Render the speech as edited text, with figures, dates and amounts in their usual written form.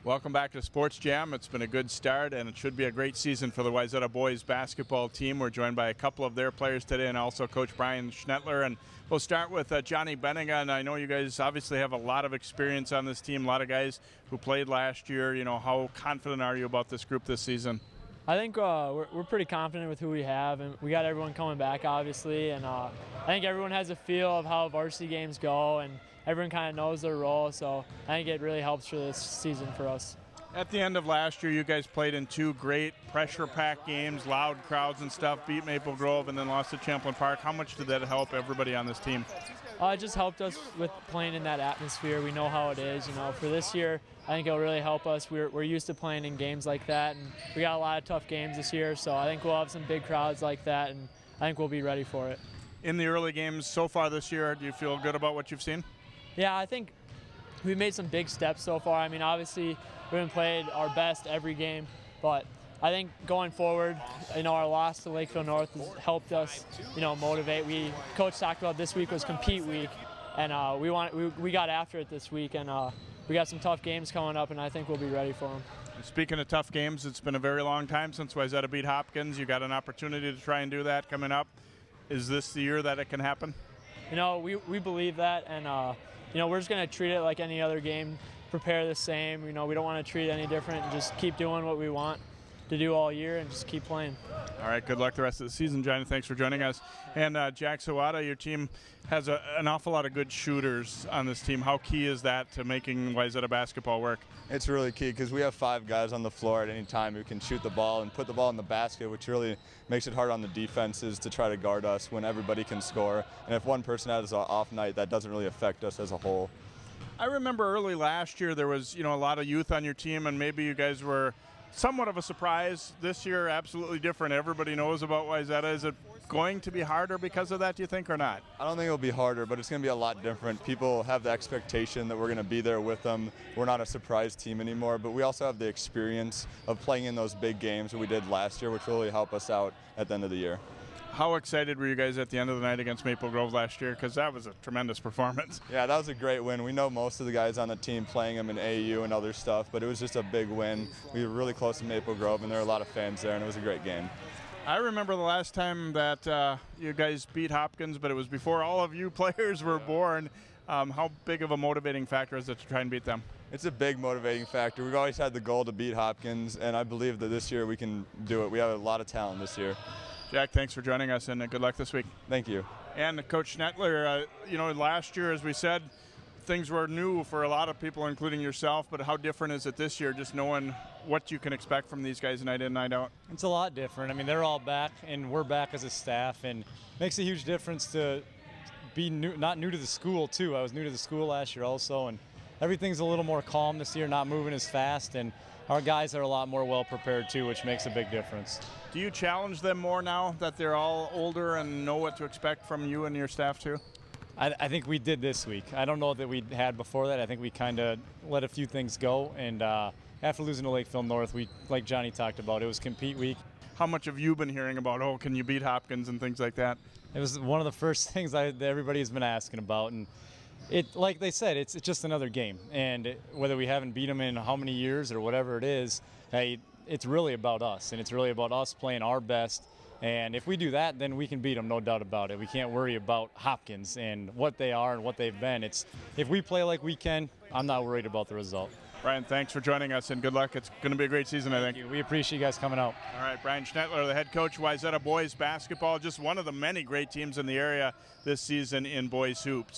Welcome back to Sports Jam. It's been a good start, and it should be a great season for the Wayzata boys basketball team. We're joined by a couple of their players today, and also Coach Bryan Schnettler. And we'll start with Johnny Beeninga. And I know you guys obviously have a lot of experience on this team, a lot of guys who played last year. You know, how confident are you about this group this season? I think we're pretty confident with who we have, and we got everyone coming back, obviously. And I think everyone has a feel of how varsity games go, and everyone kind of knows their role. So I think it really helps for this season for us. At the end of last year, you guys played in two great pressure-packed games, loud crowds and stuff, beat Maple Grove, and then lost to Champlain Park. How much did that help everybody on this team? It just helped us with playing in that atmosphere. We know how it is. You know, for this year, I think it'll really help us. We're used to playing in games like that, and we got a lot of tough games this year. So I think we'll have some big crowds like that, and I think we'll be ready for it. In the early games so far this year, do you feel good about what you've seen? Yeah, I think we've made some big steps so far. I mean, obviously, we haven't played our best every game, but I think going forward, you know, our loss to Lakeville North has helped us, you know, motivate. Coach talked about this week was compete week, and we got after it this week, and we got some tough games coming up, and I think we'll be ready for them. Speaking of tough games, it's been a very long time since Wayzata beat Hopkins. You got an opportunity to try and do that coming up. Is this the year that it can happen? You know, we believe that, and you know, we're just going to treat it like any other game, prepare the same. You know, we don't want to treat it any different, and just keep doing what we want to do all year and just keep playing. All right, good luck the rest of the season, Johnny. Thanks for joining us. And Jack Sowada, your team has an awful lot of good shooters on this team. How key is that to making Wayzata basketball work? It's really key because we have 5 guys on the floor at any time who can shoot the ball and put the ball in the basket, which really makes it hard on the defenses to try to guard us when everybody can score. And if one person has an off night, that doesn't really affect us as a whole. I remember early last year there was, you know, a lot of youth on your team, and maybe you guys were somewhat of a surprise. This year, absolutely different. Everybody knows about Wayzata. Is it going to be harder because of that, do you think, or not? I don't think it'll be harder, but it's going to be a lot different. People have the expectation that we're going to be there with them. We're not a surprise team anymore, but we also have the experience of playing in those big games that we did last year, which will really help us out at the end of the year. How excited were you guys at the end of the night against Maple Grove last year? Because that was a tremendous performance. Yeah, that was a great win. We know most of the guys on the team playing them in AAU and other stuff, but it was just a big win. We were really close to Maple Grove, and there were a lot of fans there, and it was a great game. I remember the last time that you guys beat Hopkins, but it was before all of you players were born. How big of a motivating factor is it to try and beat them? It's a big motivating factor. We've always had the goal to beat Hopkins, and I believe that this year we can do it. We have a lot of talent this year. Jack, thanks for joining us, and good luck this week. Thank you. And Coach Schnettler, you know, last year, as we said, things were new for a lot of people, including yourself, but how different is it this year, just knowing what you can expect from these guys night in, night out? It's a lot different. I mean, they're all back, and we're back as a staff, and it makes a huge difference to be not new to the school, too. I was new to the school last year also, and everything's a little more calm this year, not moving as fast, and our guys are a lot more well-prepared, too, which makes a big difference. Do you challenge them more now that they're all older and know what to expect from you and your staff, too? I think we did this week. I don't know that we had before that. I think we kind of let a few things go, and after losing to Lakeville North, like Johnny talked about, it was compete week. How much have you been hearing about, oh, can you beat Hopkins and things like that? It was one of the first things that everybody has been asking about, and like they said, it's just another game, and whether we haven't beat them in how many years or whatever it is, hey, it's really about us, and it's really about us playing our best. And if we do that, then we can beat them, no doubt about it. We can't worry about Hopkins and what they are and what they've been. If we play like we can, I'm not worried about the result. Bryan, thanks for joining us, and good luck. It's going to be a great season, I think. Thank you. We appreciate you guys coming out. All right, Bryan Schnettler, the head coach, Wayzata boys basketball, just one of the many great teams in the area this season in boys hoops.